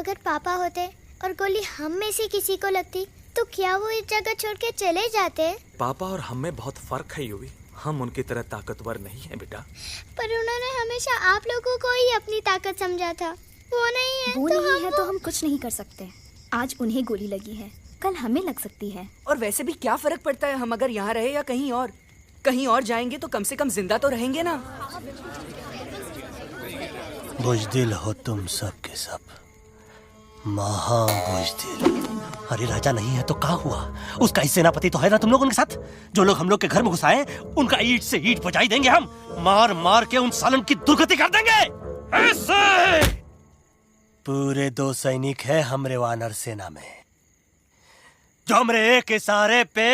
अगर पापा होते और गोली हम में से किसी को लगती तो क्या वो इस जगह छोड़ के चले जाते? पापा और हम में बहुत फर्क है यूवी। हम उनकी तरह ताकतवर नहीं है बेटा। पर उन्होंने हमेशा आप लोगों को ही अपनी ताकत समझा था। वो नहीं है वो तो नहीं है तो हम कुछ नहीं कर सकते। आज उन्हें गोली लगी है, कल हमें लग सकती है। और वैसे भी क्या फर्क पड़ता है हम अगर यहाँ रहे या कहीं और? कहीं और जाएंगे तो कम से कम जिंदा तो रहेंगे ना। बुज़दिल हो तुम सब के सब, महा बुज़दिल। अरे राजा नहीं है तो क्या हुआ? उसका ही सेनापति तो है ना तुम लोग उनके साथ। जो लोग हम लोग के घर में घुसाए उनका ईंट से ईंट बजाई देंगे हम। मार मार के उन सालन की दुर्गति कर देंगे ऐसे। पूरे 2 सैनिक है हमरे वानर सेना में जो हमरे एक इशारे पे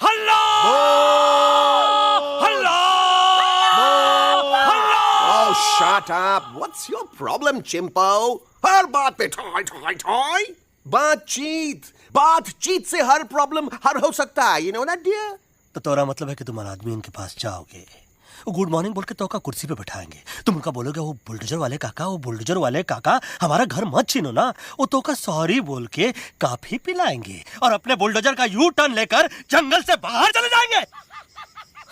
हल्ला हल्ला हल्ला। Oh, shut up! What's your problem, चिंपो? हर बात पे ठॉय ठॉय ठॉय। बातचीत से हर प्रॉब्लम हल हो सकता है। You know that, dear? तो तोरा मतलब है कि तुम आदमी उनके पास जाओगे, गुड मॉर्निंग बोल के तो का कुर्सी पे बैठाएंगे। तुम उनका बोलोगे वो बुलडोजर वाले काका हमारा घर मत छीनो ना। वो तो का सॉरी बोल के काफी पिलाएंगे और अपने बुलडोजर का यू टर्न लेकर जंगल से बाहर चले जाएंगे।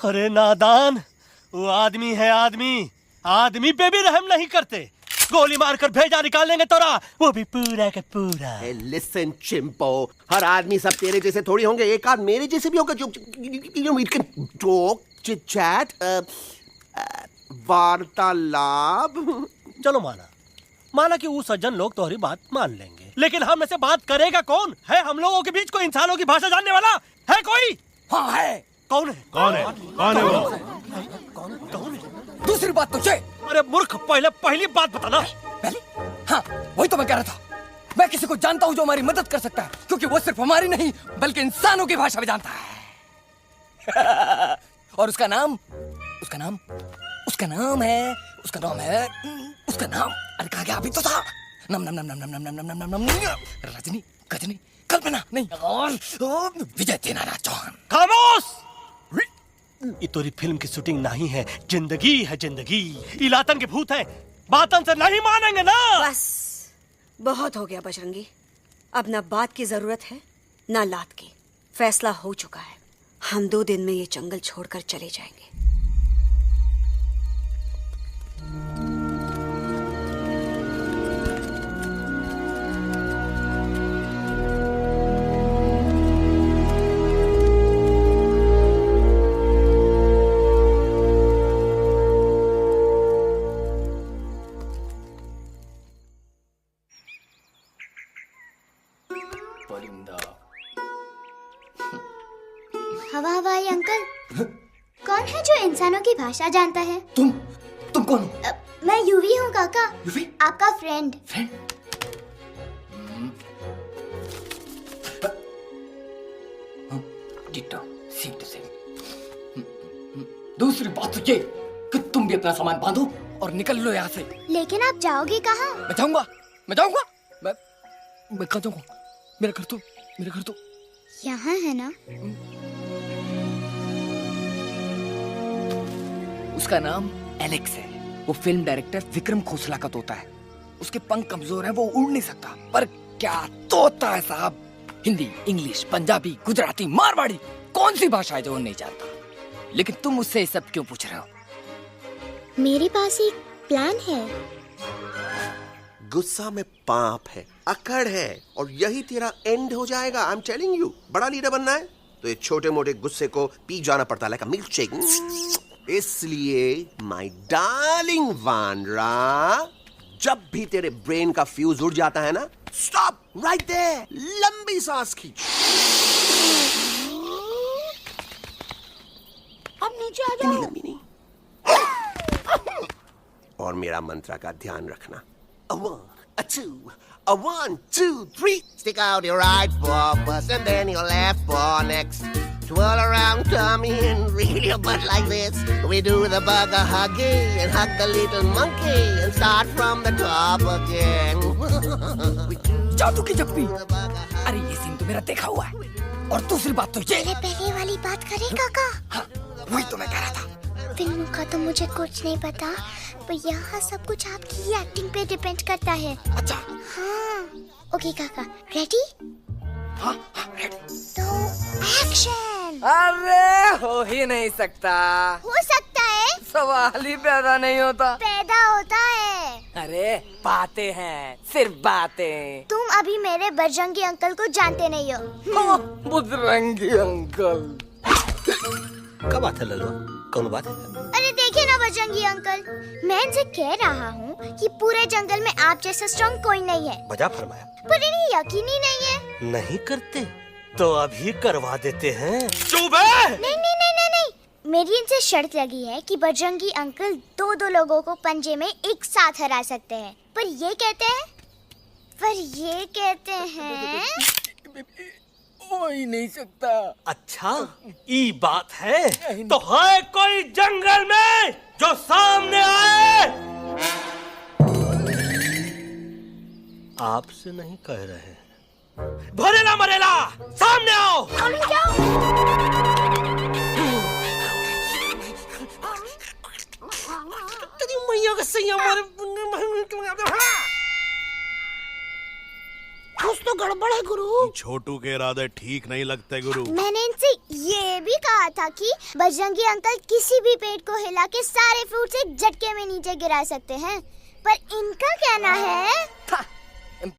अरे नादान, वो आदमी है आदमी पे भी रहम नहीं करते। गोली मारकर भेजा निकाल लेंगे तोरा, वो भी पूरा का पूरा। Hey, listen, चिंपो, हर आदमी सब तेरे जैसे थोड़ी होंगे। एक आध मेरे जैसे भी होगा जो we can talk, chit chat, वार्तालाप। चलो माना कि वो सज्जन लोग तुम्हारी बात मान लेंगे, लेकिन हम में से बात करेगा कौन? है हम लोगों के बीच कोई इंसानों की भाषा जानने वाला है कोई? हाँ है। कौन है वो? दूसरी बात तो ये। अरे मूर्ख, पहली बात बताना। पहले? हाँ, वही तो मैं कह रहा था। मैं किसी को जानता हूँ जो हमारी मदद कर सकता है, क्योंकि वो सिर्फ हमारी नहीं बल्कि इंसानों की भाषा भी जानता है। और उसका नाम है अरे कहा गया अभी तो था। नम रजनी, गजनी, कल्पना नहीं और विजय तेनालीराम चौहान। खामोश! ये तोरी फिल्म की शूटिंग नहीं है, जिंदगी है जिंदगी। इलातन के भूत है, बातन से नहीं मानेंगे ना। बस बहुत हो गया बजरंगी। अब ना बात की जरूरत है ना लात की। फैसला हो चुका है। हम 2 दिन में ये जंगल छोड़कर चले जाएंगे। हवाई अंकल, कौन है जो इंसानों की भाषा जानता है? तुम कौन हो? मैं यूवी हूँ काका। यूवी? आपका फ्रेंड। दूसरी बात तो ये कि तुम भी अपना सामान बांधो और निकल लो यहाँ से। लेकिन आप जाओगे कहाँ? मैं जाऊंगा मैं कहाँ जाऊंगा? मेरा घर तो यहाँ है ना। उसका नाम एलेक्स है। वो फिल्म डायरेक्टर विक्रम खोसला का तोता है। उसके पंख कमजोर हैं, वो उड़ नहीं सकता। पर क्या तोता है साहब। हिंदी, इंग्लिश, पंजाबी, गुजराती, मारवाड़ी, कौन सी भाषा है जो वो नहीं जानता। लेकिन तुम उससे ये सब क्यों पूछ रहे हो? मेरे पास एक प्लान है। गुस्सा में पाप है, अकड़ है, और यही तेरा एंड हो जाएगा। I am telling you. बड़ा लीडर बनना है तो ये छोटे मोटे गुस्से को पी जाना पड़ता है, लाइक अ मिल्क शेक। इसलिए माय डार्लिंग वानरा, जब भी तेरे ब्रेन का फ्यूज उड़ जाता है ना, स्टॉप राइट देयर, लंबी सांस खींच। अब नीचे आ जाओ। लंबी नहीं। और मेरा मंत्र का ध्यान रखना। A 1, a 2, a 1, 2, 3. Stick out your right paw first and then your left paw next. Twirl around, tummy, and reel your butt like this. We do the bugger huggy and hug the little monkey and start from the top again. जादू की जप्पी। अरे ये scene तो मेरा देखा हुआ है। और दूसरी बात तो ये। पहले वाली बात करें काका? हाँ, वही तो मैं कह रहा था। फिल्मों का तो मुझे कुछ नहीं पता, पर यहाँ सब कुछ आपकी ही एक्टिंग पे डिपेंड करता है। अच्छा। हाँ। ओके काका, रेडी? हाँ रेडी। तो एक्शन। अरे हो ही नहीं सकता। हो सकता है, सवाल ही पैदा नहीं होता। पैदा होता है। अरे बातें हैं, सिर्फ बातें। तुम अभी मेरे बजरंगी अंकल को जानते नहीं हो। बजरंगी अंकल। क्या बात है लल्लू, कौन बात है? अरे देखिए ना बजरंगी अंकल, मैं इनसे कह रहा हूँ कि पूरे जंगल में आप जैसा स्ट्रॉन्ग कोई नहीं है। बजा फरमाया। पर इन्हें यकीन ही नहीं है। नहीं करते तो अभी करवा देते हैं। चुप है। नहीं नहीं नहीं नहीं नहीं, मेरी इनसे शर्त लगी है कि बजरंगी अंकल दो लोगों को पंजे में एक साथ हरा सकते हैं। पर ये कहते हैं हो ही नहीं सकता। अच्छा ये बात है तो है कोई जंगल में जो सामने आए? आपसे नहीं कह रहे, भरेला मरेला सामने आओ। तेरी मैया का सही हमारे कुछ तो गड़बड़ है गुरु। छोटू के इरादे ठीक नहीं लगते गुरु। मैंने इनसे ये भी कहा था कि बजरंगी अंकल किसी भी पेड़ को हिला के सारे फ्रूट्स एक झटके में नीचे गिरा सकते हैं, पर इनका कहना है